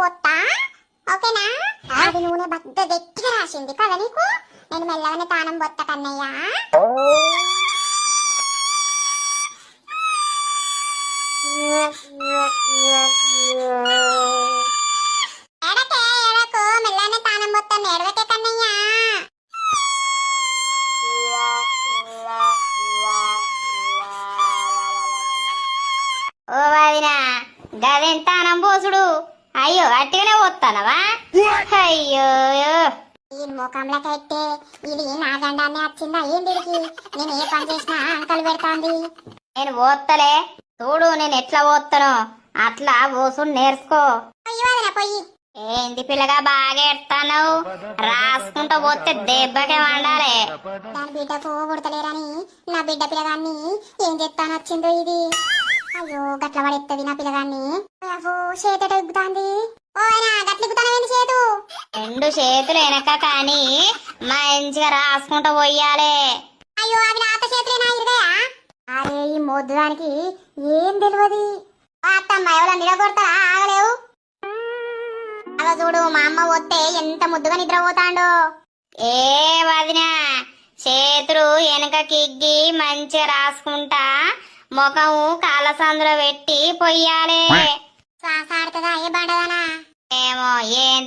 పోతా. ఓకేనా? అది నూనె బద్ద గట్టిగా రాసింది కదా నీకు. నేను మెల్లగానే తానం పోతా కన్నయ్య. ఎడకే ఎడకు, మెల్లగానే తానం పోతాను. ఎడవకే కన్నయ్య. ఓ వదినా, గదెంత తానం పోసుడు. అయ్యో అట్టిగానే పోతానవా? అయ్యో ఈ ముఖంలోకైతే ఇది నా గండాన్ని వచ్చిందా ఏంటికి? నేను ఏ పని చేసినా అంకలు పెడతాంది. నేను పోతలే చూడు, నేను ఎట్లా పోతానో అట్లా పోసుడు నేర్చుకో. పొయ్యి ఏంది పిల్లగా బాగా ఎడతాను. రాసుకుంటూ పోతే దెబ్బకే వండాలి. దాని బిడ్డకు పుడతలేరని నా బిడ్డ పిల్లగాన్ని ఏం చెప్తాను వచ్చిందో ఇది. అయ్యో గట్ల పడెత్తది నా పిల్లగాన్ని. చేతట ఎగ్గుతాంది. ఓ అయినా గట్లెక్కుతానవేంది చేతు? రెండు చేతులు వెనక కానీ మంచిగా రాసుకుంటూ పోయాలి. అయ్యో అవి నాత చేతులేనా ఇరుగయా? అరే ఈ మొద్దు దానికి ఏం తెలియదు. అత్తమ్మ ఎవరో నిలబడతారా? ఆగలేవు. అలా చూడు, మా అమ్మ పోతే ఎంత ముద్దుగా నిద్రపోతాండో. ఏ వదినా, చేతులు వెనక కిగ్గి మంచిగా రాసుకుంటా ముఖం కాలసందులో పెట్టి పొయ్యాలి. శ్వాస ఆడుతుందా ఏ బండదానా? ఏమో ఏం